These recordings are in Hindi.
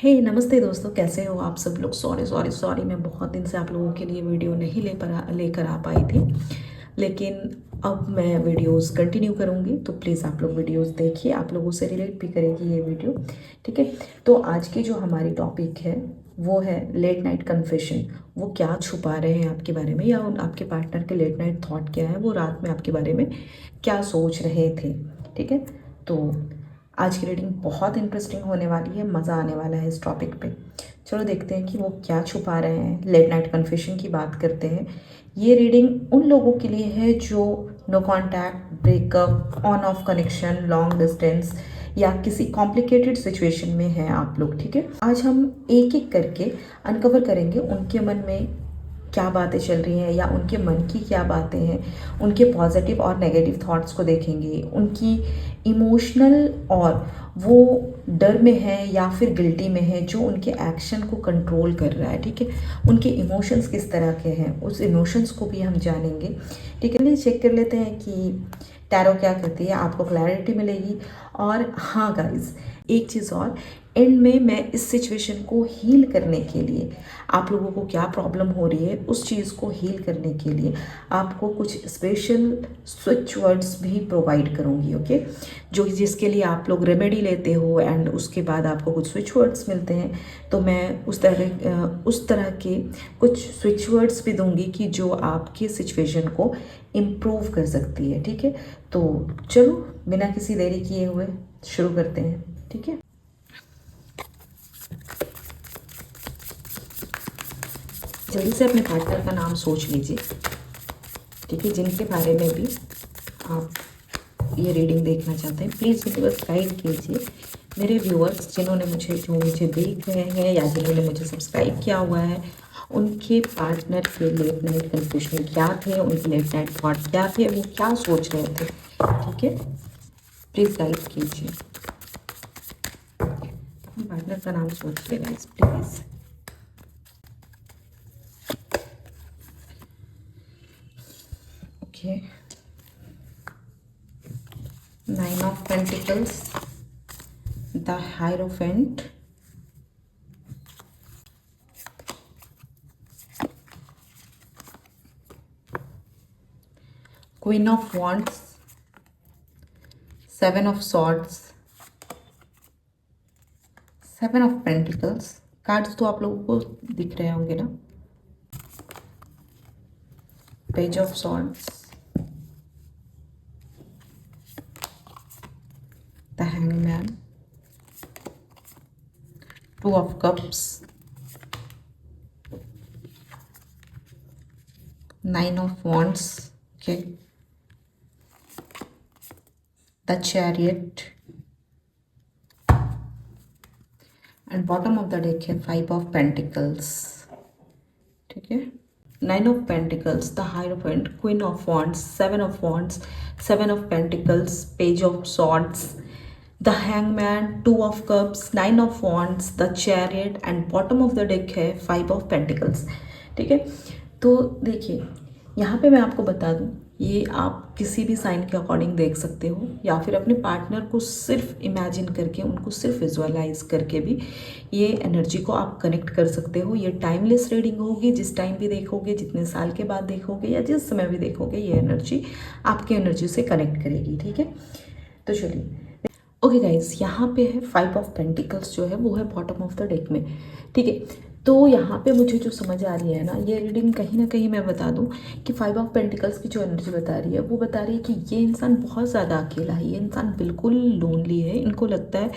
नमस्ते दोस्तों, कैसे हो आप सब लोग। सॉरी सॉरी सॉरी, मैं बहुत दिन से आप लोगों के लिए वीडियो नहीं लेकर आ पाई थी, लेकिन अब मैं वीडियोस कंटिन्यू करूँगी। तो प्लीज़ आप लोग वीडियोस देखिए, आप लोगों से रिलेट भी करेगी ये वीडियो। ठीक है, तो आज की जो हमारी टॉपिक है वो है लेट नाइट कन्फेशन। वो क्या छुपा रहे हैं आपके बारे में, या आपके पार्टनर के लेट नाइट थॉट क्या है, वो रात में आपके बारे में क्या सोच रहे थे। ठीक है, तो आज की रीडिंग बहुत इंटरेस्टिंग होने वाली है, मज़ा आने वाला है इस टॉपिक पे। चलो देखते हैं कि वो क्या छुपा रहे हैं। लेट नाइट कन्फेशन की बात करते हैं। ये रीडिंग उन लोगों के लिए है जो no contact, breakup, on off connection, long distance या किसी कॉम्प्लिकेटेड सिचुएशन में हैं आप लोग। ठीक है, आज हम एक एक करके अनकवर करेंगे उनके मन में क्या बातें चल रही हैं, या उनके मन की क्या बातें हैं। उनके पॉजिटिव और नेगेटिव थॉट्स को देखेंगे, उनकी इमोशनल, और वो डर में है या फिर गिल्टी में है जो उनके एक्शन को कंट्रोल कर रहा है। ठीक है, उनके इमोशंस किस तरह के हैं, उस इमोशंस को भी हम जानेंगे। ठीक है, चेक कर लेते हैं कि टैरो क्या कहती है, आपको क्लैरिटी मिलेगी। और हाँ गाइस, एक चीज़ और, एंड में मैं इस सिचुएशन को हील करने के लिए, आप लोगों को क्या प्रॉब्लम हो रही है उस चीज़ को हील करने के लिए आपको कुछ स्पेशल स्विच वर्ड्स भी प्रोवाइड करूँगी। ओके, जो जिसके लिए आप लोग रेमेडी लेते हो एंड उसके बाद आपको कुछ स्विच वर्ड्स मिलते हैं, तो मैं उस तरह के कुछ स्विच वर्ड्स भी दूंगी कि जो आपकी सिचुएशन को इम्प्रूव कर सकती है। ठीक है, तो चलो बिना किसी देरी किए हुए शुरू करते हैं। ठीक है, जल्दी से अपने पार्टनर का नाम सोच लीजिए। ठीक है, जिनके बारे में भी आप ये रीडिंग देखना चाहते हैं, प्लीज़ मुझे बस गाइड कीजिए। मेरे व्यूअर्स जिन्होंने मुझे देख रहे हैं या जिन्होंने मुझे सब्सक्राइब किया हुआ है, उनके पार्टनर के लेट नाइट कन्फ्यूजन क्या थे, उनके लेट नाइट थॉट क्या थे, वो क्या सोच रहे थे। ठीक है, प्लीज़ गाइड कीजिए। अपने पार्टनर का नाम सोचिए guys, please. Okay, 9 of Pentacles, the Hierophant, Queen of Wands, 7 of Swords, 7 of Pentacles। Cards तो आप लोगों को दिख रहे होंगे ना। Page of Swords, the Hangman, 2 of Cups, 9 of Wands, okay, the Chariot, and bottom of the deck है 5 ऑफ पेंटिकल्स। ठीक है, 9 of pentacles, the hierophant, queen of wands, 7 of wands, 7 of pentacles, page of swords, the hangman, 2 of cups, 9 of wands, the chariot, and bottom of the deck है 5 ऑफ पेंटिकल्स। ठीक है, तो देखिए यहाँ पे मैं आपको बता दूँ, ये आप किसी भी साइन के अकॉर्डिंग देख सकते हो, या फिर अपने पार्टनर को सिर्फ इमेजिन करके, उनको सिर्फ विजुअलाइज करके भी ये एनर्जी को आप कनेक्ट कर सकते हो। ये टाइमलेस रीडिंग होगी, जिस टाइम भी देखोगे, जितने साल के बाद देखोगे, या जिस समय भी देखोगे, ये एनर्जी आपकी एनर्जी से कनेक्ट करेगी। ठीक है, तो चलिए ओके गाइज, यहाँ पे है 5 ऑफ पेंटिकल्स जो है वो है बॉटम ऑफ द डेक में। ठीक है, तो यहाँ पे मुझे जो समझ आ रही है ना, ये रीडिंग कहीं ना कहीं मैं बता दूँ कि 5 ऑफ पेंटिकल्स की जो एनर्जी बता रही है, वो बता रही है कि ये इंसान बहुत ज़्यादा अकेला है, ये इंसान बिल्कुल लोनली है। इनको लगता है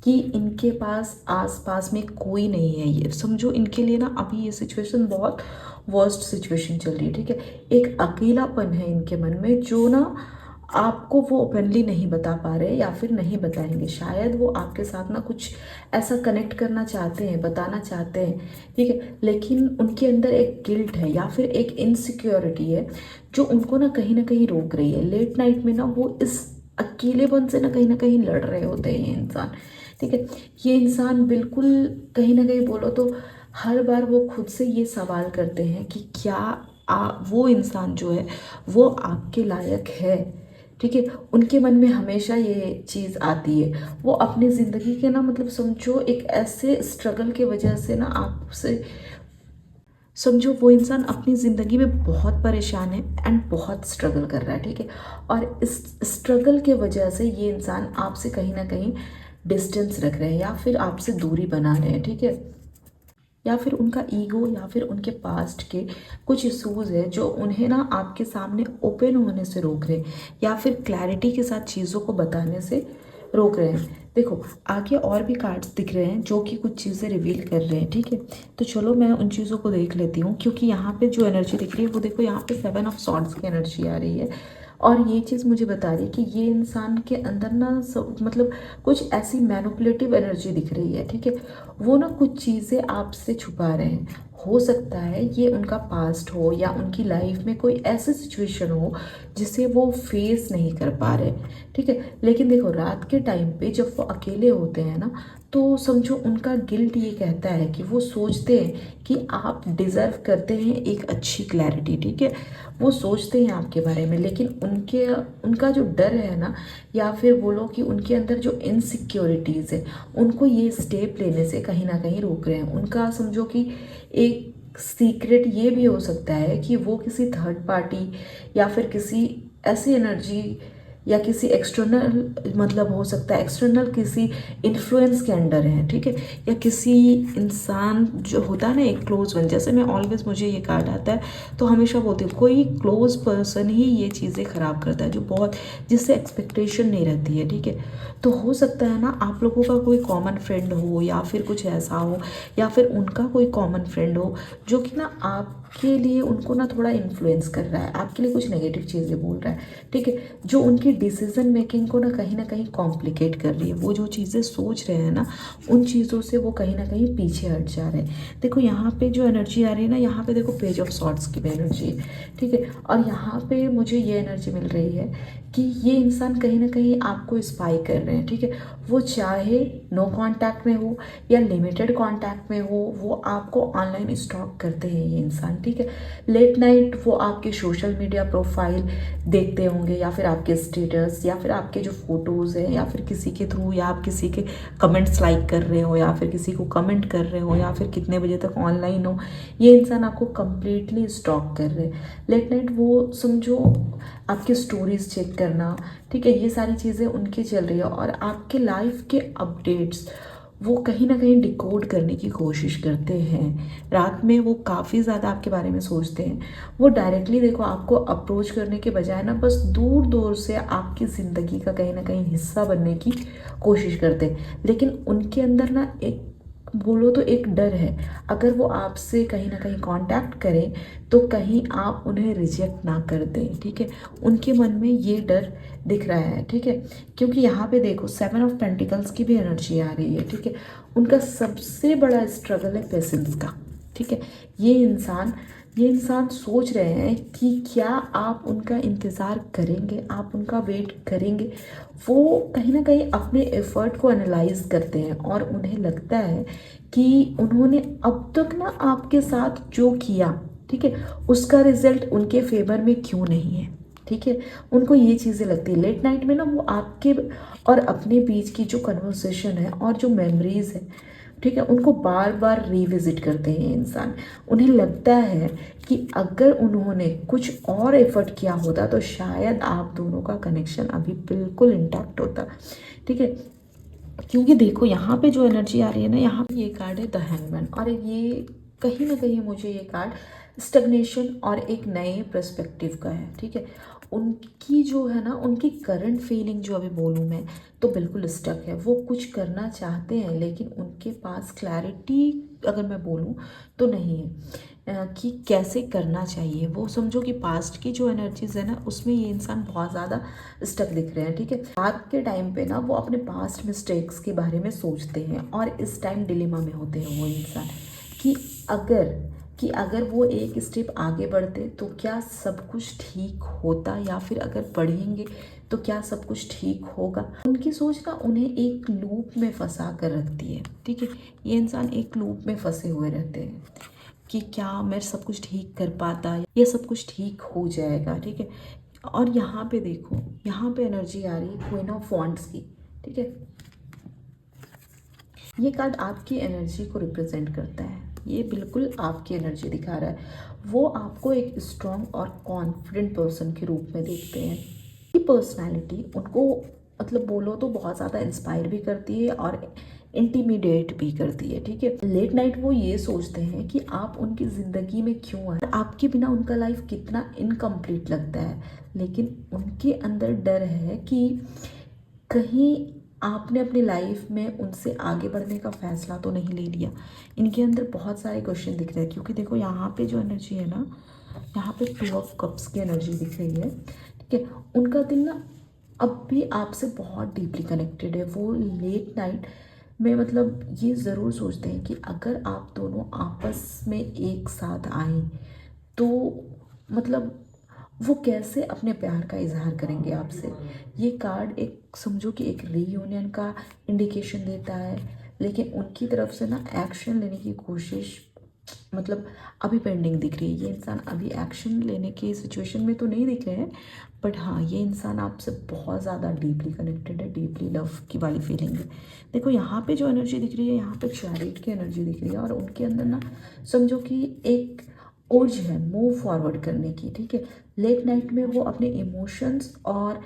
कि इनके पास आसपास में कोई नहीं है। ये समझो इनके लिए ना अभी ये सिचुएशन बहुत वर्स्ट सिचुएशन चल रही है। ठीक है, एक अकेलापन है इनके मन में, जो ना आपको वो ओपनली नहीं बता पा रहे, या फिर नहीं बताएंगे। शायद वो आपके साथ ना कुछ ऐसा कनेक्ट करना चाहते हैं, बताना चाहते हैं। ठीक है, लेकिन उनके अंदर एक गिल्ट है या फिर एक इनसिक्योरिटी है जो उनको ना कहीं रोक रही है। लेट नाइट में ना वो इस अकेलेपन से ना कहीं लड़ रहे होते हैं ये इंसान। ठीक है, ये इंसान बिल्कुल कहीं ना कहीं बोलो तो हर बार वो खुद से ये सवाल करते हैं कि क्या वो इंसान जो है वो आपके लायक है। ठीक है। उनके मन में हमेशा ये चीज़ आती है, वो अपनी ज़िंदगी के ना मतलब समझो एक ऐसे स्ट्रगल के वजह से ना आपसे, समझो वो इंसान अपनी ज़िंदगी में बहुत परेशान है एंड बहुत स्ट्रगल कर रहा है, ठीक है। और इस स्ट्रगल के वजह से ये इंसान आपसे कहीं ना कहीं डिस्टेंस रख रहे हैं या फिर आपसे दूरी बना रहे हैं, ठीक है। या फिर उनका ईगो या फिर उनके पास्ट के कुछ इश्यूज है जो उन्हें ना आपके सामने ओपन होने से रोक रहे हैं या फिर क्लैरिटी के साथ चीज़ों को बताने से रोक रहे हैं। देखो आगे और भी कार्ड्स दिख रहे हैं जो कि कुछ चीज़ें रिवील कर रहे हैं, ठीक है। तो चलो मैं उन चीज़ों को देख लेती हूँ, क्योंकि यहाँ पे जो एनर्जी दिख रही है वो देखो, यहाँ पे 7 ऑफ सॉर्ड्स की एनर्जी आ रही है। और ये चीज़ मुझे बता रही है कि ये इंसान के अंदर ना मतलब कुछ ऐसी मैनिपुलेटिव एनर्जी दिख रही है, ठीक है। वो ना कुछ चीज़ें आपसे छुपा रहे हैं। हो सकता है ये उनका पास्ट हो या उनकी लाइफ में कोई ऐसी सिचुएशन हो जिसे वो फेस नहीं कर पा रहे, ठीक है। लेकिन देखो रात के टाइम पे जब वो अकेले होते हैं ना, तो समझो उनका गिल्ट ये कहता है कि वो सोचते हैं कि आप डिज़र्व करते हैं एक अच्छी क्लैरिटी, ठीक है। वो सोचते हैं आपके बारे में, लेकिन उनका जो डर है ना, या फिर बोलो कि उनके अंदर जो इनसिक्योरिटीज़ है, उनको ये स्टेप लेने से कहीं ना कहीं रोक रहे हैं। उनका समझो कि एक सीक्रेट ये भी हो सकता है कि वो किसी थर्ड पार्टी या फिर किसी ऐसी एनर्जी या किसी एक्सटर्नल, मतलब हो सकता है एक्सटर्नल किसी इन्फ्लुएंस के अंडर है, ठीक है। या किसी इंसान जो होता है ना एक क्लोज वन, जैसे मैं ऑलवेज मुझे ये कार्ड आता है तो हमेशा बोलती हूँ कोई क्लोज पर्सन ही ये चीज़ें ख़राब करता है, जो बहुत, जिससे एक्सपेक्टेशन नहीं रहती है, ठीक है। तो हो सकता है ना आप लोगों का कोई कॉमन फ्रेंड हो या फिर कुछ ऐसा हो, या फिर उनका कोई कॉमन फ्रेंड हो जो कि ना आपके लिए उनको ना थोड़ा इन्फ्लुएंस कर रहा है, आपके लिए कुछ नेगेटिव चीज़ें बोल रहा है, ठीक है। जो उनकी डिसीजन मेकिंग को ना कहीं कॉम्प्लिकेट कर रही है। वो जो चीज़ें सोच रहे हैं ना, उन चीज़ों से वो कहीं ना कहीं पीछे हट जा रहे हैं। देखो यहाँ पे जो एनर्जी आ रही है ना, यहाँ पे देखो पेज ऑफ सॉर्ड्स की भी एनर्जी है, ठीक है। और यहाँ पे मुझे ये एनर्जी मिल रही है कि ये इंसान कहीं ना कहीं आपको स्पाई कर रहे हैं, ठीक है। वो चाहे नो कांटेक्ट में हो या लिमिटेड कांटेक्ट में हो, वो आपको ऑनलाइन स्टॉक करते हैं ये इंसान, ठीक है। लेट नाइट वो आपके सोशल मीडिया प्रोफाइल देखते होंगे, या फिर आपके स्टेटस, या फिर आपके जो फोटोज़ हैं, या फिर किसी के थ्रू, या आप किसी के कमेंट्स लाइक कर रहे हो, या फिर किसी को कमेंट कर रहे हो, या फिर कितने बजे तक ऑनलाइन हो, ये इंसान आपको कंप्लीटली स्टॉक कर रहे हैं। लेट नाइट वो समझो आपकी स्टोरीज चेक करना, ठीक है, ये सारी चीज़ें उनकी चल रही है। और आपके लाइफ के अपडेट्स वो कहीं ना कहीं डिकोड करने की कोशिश करते हैं। रात में वो काफ़ी ज़्यादा आपके बारे में सोचते हैं। वो डायरेक्टली देखो आपको अप्रोच करने के बजाय ना बस दूर दूर से आपकी ज़िंदगी का कहीं ना कहीं हिस्सा बनने की कोशिश करते हैं। लेकिन उनके अंदर ना एक, बोलो तो एक डर है, अगर वो आपसे कहीं ना कहीं कांटेक्ट करें तो कहीं आप उन्हें रिजेक्ट ना कर दें, ठीक है। उनके मन में ये डर दिख रहा है, ठीक है। क्योंकि यहाँ पे देखो 7 ऑफ पेंटिकल्स की भी एनर्जी आ रही है, ठीक है। उनका सबसे बड़ा स्ट्रगल है पेशेंस का, ठीक है। ये इंसान सोच रहे हैं कि क्या आप उनका इंतज़ार करेंगे, आप उनका वेट करेंगे। वो कहीं ना कहीं अपने एफर्ट को एनालाइज करते हैं और उन्हें लगता है कि उन्होंने अब तक ना आपके साथ जो किया, ठीक है, उसका रिजल्ट उनके फेवर में क्यों नहीं है, ठीक है। उनको ये चीज़ें लगती है। लेट नाइट में ना वो आपके और अपने बीच की जो कन्वर्सेशन है और जो मेमोरीज है, ठीक है, उनको बार बार रिविजिट करते हैं इंसान। उन्हें लगता है कि अगर उन्होंने कुछ और एफर्ट किया होता तो शायद आप दोनों का कनेक्शन अभी बिल्कुल इंटैक्ट होता, ठीक है। क्योंकि देखो यहाँ पे जो एनर्जी आ रही है ना, यहाँ पे ये कार्ड है द हैंगमैन, और ये कहीं ना कहीं मुझे ये कार्ड स्टैग्नेशन और एक नए पर्सपेक्टिव का है, ठीक है। उनकी जो है ना, उनकी करंट फीलिंग जो अभी बोलूँ मैं तो बिल्कुल स्टक है। वो कुछ करना चाहते हैं लेकिन उनके पास क्लैरिटी, अगर मैं बोलूँ तो नहीं है कि कैसे करना चाहिए। वो समझो कि पास्ट की जो एनर्जीज है ना, उसमें ये इंसान बहुत ज़्यादा स्टक दिख रहे हैं, ठीक है। रात के टाइम पे ना वो अपने पास्ट मिस्टेक्स के बारे में सोचते हैं और इस टाइम डिलेमा में होते हैं वो इंसान कि अगर वो एक स्टेप आगे बढ़ते तो क्या सब कुछ ठीक होता, या फिर अगर बढ़ेंगे तो क्या सब कुछ ठीक होगा। उनकी सोच ना उन्हें एक लूप में फंसा कर रखती है, ठीक है। ये इंसान एक लूप में फंसे हुए रहते हैं कि क्या मैं सब कुछ ठीक कर पाता, ये सब कुछ ठीक हो जाएगा, ठीक है। और यहाँ पे देखो, यहाँ पे एनर्जी आ रही है क्वीन ऑफ वॉन्ड्स की, ठीक है। ये कार्ड आपकी एनर्जी को रिप्रेजेंट करता है, ये बिल्कुल आपकी एनर्जी दिखा रहा है। वो आपको एक स्ट्रॉन्ग और कॉन्फिडेंट पर्सन के रूप में देखते हैं। ये पर्सनालिटी उनको मतलब बोलो तो बहुत ज़्यादा इंस्पायर भी करती है और इंटिमिडेट भी करती है, ठीक है। लेट नाइट वो ये सोचते हैं कि आप उनकी ज़िंदगी में क्यों आए, आपके बिना उनका लाइफ कितना इनकम्प्लीट लगता है, लेकिन उनके अंदर डर है कि कहीं आपने अपनी लाइफ में उनसे आगे बढ़ने का फैसला तो नहीं ले लिया। इनके अंदर बहुत सारे क्वेश्चन दिख रहे हैं, क्योंकि देखो यहाँ पे जो एनर्जी है ना, यहाँ पे 2 ऑफ कप्स की एनर्जी दिख रही है, ठीक है। उनका दिल ना अब भी आपसे बहुत डीपली कनेक्टेड है। वो लेट नाइट में मतलब ये ज़रूर सोचते हैं कि अगर आप दोनों आपस में एक साथ आए तो मतलब वो कैसे अपने प्यार का इजहार करेंगे आपसे। ये कार्ड एक समझो कि एक रीयूनियन का इंडिकेशन देता है, लेकिन उनकी तरफ से ना एक्शन लेने की कोशिश मतलब अभी पेंडिंग दिख रही है। ये इंसान अभी एक्शन लेने की सिचुएशन में तो नहीं दिख रहे हैं, बट हाँ ये इंसान आपसे बहुत ज़्यादा डीपली कनेक्टेड है, डीपली लव की वाली फीलिंग है। देखो यहाँ पे जो एनर्जी दिख रही है, यहाँ पे चैरिट की एनर्जी दिख रही है, और उनके अंदर ना समझो कि एक उर्ज है मूव फॉरवर्ड करने की, ठीक है। लेट नाइट में वो अपने इमोशंस और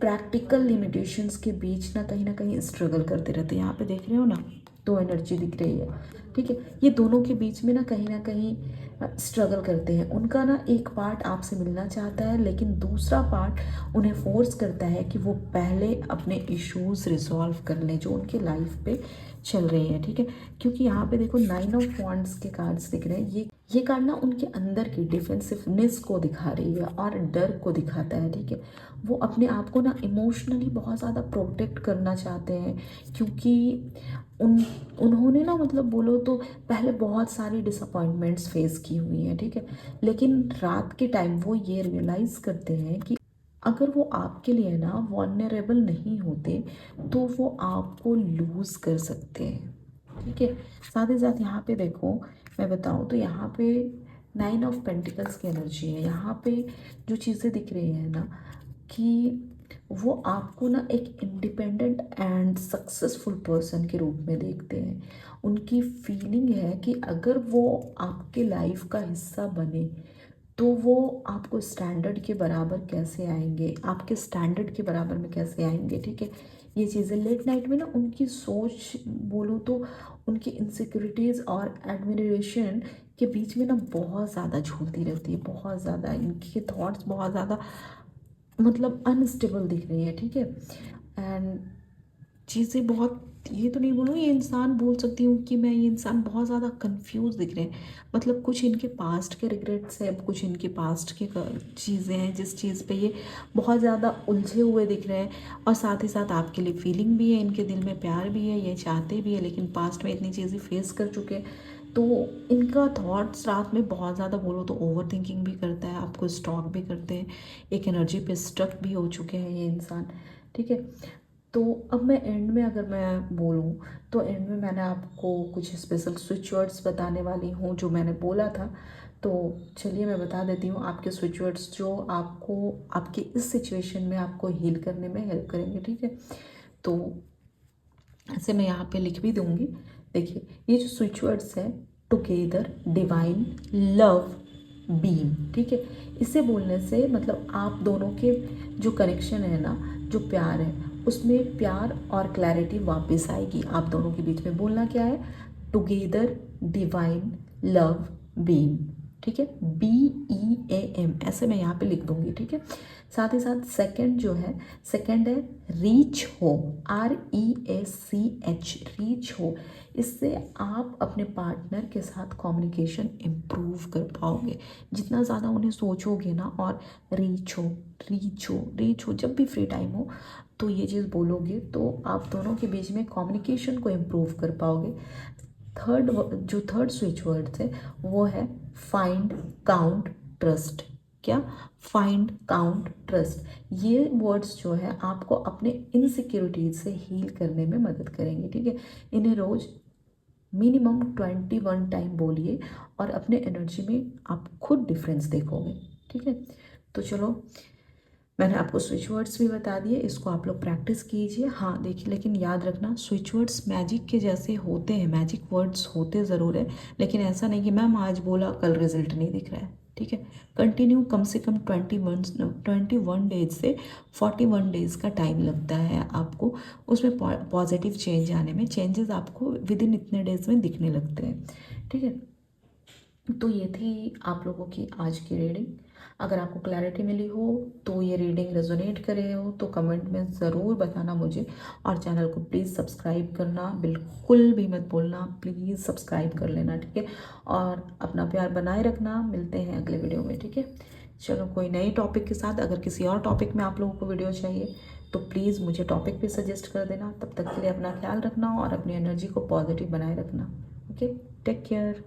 प्रैक्टिकल लिमिटेशंस के बीच ना कहीं स्ट्रगल करते रहते हैं। यहाँ पे देख रहे हो ना, 2 एनर्जी दिख रही है, ठीक है। ये दोनों के बीच में ना कहीं स्ट्रगल करते हैं। उनका ना एक पार्ट आपसे मिलना चाहता है, लेकिन दूसरा पार्ट उन्हें फोर्स करता है कि वो पहले अपने इश्यूज रिजॉल्व कर लें जो उनके लाइफ पे चल रही हैं, ठीक है। क्योंकि यहाँ पे देखो 9 ऑफ वॉन्ड्स के कार्ड्स दिख रहे हैं। ये कार्ड ना उनके अंदर की डिफेंसिवनेस को दिखा रही है और डर को दिखाता है, ठीक है। वो अपने आप को ना इमोशनली बहुत ज़्यादा प्रोटेक्ट करना चाहते हैं, क्योंकि उन्होंने ना मतलब बोलो तो पहले बहुत सारी डिसअपॉइंटमेंट्स फेस की हुई हैं, ठीक है। लेकिन रात के टाइम वो ये रियलाइज़ करते हैं कि अगर वो आपके लिए ना वॉल्नरेबल नहीं होते तो वो आपको लूज़ कर सकते हैं, ठीक है। साथ ही साथ यहाँ पे देखो, मैं बताऊँ तो यहाँ पे 9 ऑफ पेंटिकल्स की एनर्जी है। यहाँ पे जो चीज़ें दिख रही हैं ना कि वो आपको ना एक इंडिपेंडेंट एंड सक्सेसफुल पर्सन के रूप में देखते हैं। उनकी फीलिंग है कि अगर वो आपके लाइफ का हिस्सा बने तो वो आपको स्टैंडर्ड के बराबर कैसे आएंगे, आपके स्टैंडर्ड के बराबर में कैसे आएंगे, ठीक है। ये चीज़ें लेट नाइट में ना उनकी सोच बोलो तो उनकी इनसिक्योरिटीज़ और एडमिरेशन के बीच में ना बहुत ज़्यादा झूलती रहती है, बहुत ज़्यादा इनके थॉट्स बहुत ज़्यादा मतलब अनस्टेबल दिख रही है, ठीक है। एंड चीज़ें बहुत, ये तो नहीं बोलूँ ये इंसान बोल सकती हूँ कि मैं ये इंसान बहुत ज़्यादा कंफ्यूज दिख रहे हैं। मतलब कुछ इनके पास्ट के रिग्रेट्स है, कुछ इनके पास्ट के चीज़ें हैं जिस चीज़ पे ये बहुत ज़्यादा उलझे हुए दिख रहे हैं, और साथ ही साथ आपके लिए फीलिंग भी है, इनके दिल में प्यार भी है, ये चाहते भी है, लेकिन पास्ट में इतनी चीज़ें फेस कर चुके हैं। तो इनका थॉट्स रात में बहुत ज़्यादा बोलो तो ओवर थिंकिंग भी करता है, आपको स्टॉक भी करते हैं, एक एनर्जी पे स्टक भी हो चुके हैं ये इंसान, ठीक है। तो अब मैं एंड में अगर मैं बोलूँ तो एंड में मैंने आपको कुछ स्पेशल स्विच वर्ड्स बताने वाली हूँ जो मैंने बोला था। तो चलिए मैं बता देती हूँ आपके स्विच वर्ड्स जो आपको आपके इस सिचुएशन में आपको हील करने में हेल्प करेंगे, ठीक है। तो ऐसे मैं यहाँ पे लिख भी दूँगी। देखिए ये जो स्विच वर्ड्स है, टुगेदर, डिवाइन, लव, बीम, ठीक है। इसे बोलने से मतलब आप दोनों के जो कनेक्शन है ना, जो प्यार है, उसमें प्यार और क्लैरिटी वापस आएगी। आप दोनों के बीच में बोलना क्या है, टुगेदर, डिवाइन, लव, बीम, ठीक है। BEAM ऐसे मैं यहाँ पे लिख दूंगी, ठीक है। साथ ही साथ सेकंड जो है, सेकंड है रीच हो, REACH, रीच हो। इससे आप अपने पार्टनर के साथ कम्युनिकेशन इम्प्रूव कर पाओगे। जितना ज़्यादा उन्हें सोचोगे ना, और रीच हो, रीच हो, रीच हो, जब भी फ्री टाइम हो तो ये चीज़ बोलोगे तो आप दोनों के बीच में कम्युनिकेशन को इम्प्रूव कर पाओगे। थर्ड स्विच वर्ड है वो है फाइंड, काउंट, ट्रस्ट। क्या? Find, count, trust. ये वर्ड्स जो है आपको अपने इनसिक्योरिटीज से हील करने में मदद करेंगे, ठीक है। इन्हें रोज मिनिमम 21 टाइम बोलिए और अपने एनर्जी में आप खुद डिफरेंस देखोगे, ठीक है। तो चलो मैंने आपको स्विच वर्ड्स भी बता दिए, इसको आप लोग प्रैक्टिस कीजिए। हाँ देखिए, लेकिन याद रखना स्विच वर्ड्स मैजिक के जैसे होते हैं, मैजिक वर्ड्स होते ज़रूर है, लेकिन ऐसा नहीं कि मैम आज बोला कल रिजल्ट नहीं दिख रहा है। ठीक है, कंटिन्यू कम से कम 21 डेज से 41 डेज़ का टाइम लगता है आपको उसमें पॉजिटिव चेंज आने में। चेंजेस आपको विद इन इतने डेज में दिखने लगते हैं। ठीक है, तो ये थी आप लोगों की आज की रीडिंग। अगर आपको क्लैरिटी मिली हो तो ये रीडिंग रेजोनेट करे हो तो कमेंट में ज़रूर बताना मुझे, और चैनल को प्लीज़ सब्सक्राइब करना बिल्कुल भी मत भूलना, प्लीज़ सब्सक्राइब कर लेना। ठीक है, और अपना प्यार बनाए रखना। मिलते हैं अगले वीडियो में। ठीक है, चलो कोई नई टॉपिक के साथ, अगर किसी और टॉपिक में आप लोगों को वीडियो चाहिए तो प्लीज़ मुझे टॉपिक भी सजेस्ट कर देना। तब तक के लिए अपना ख्याल रखना और अपनी एनर्जी को पॉजिटिव बनाए रखना। Okay, take care.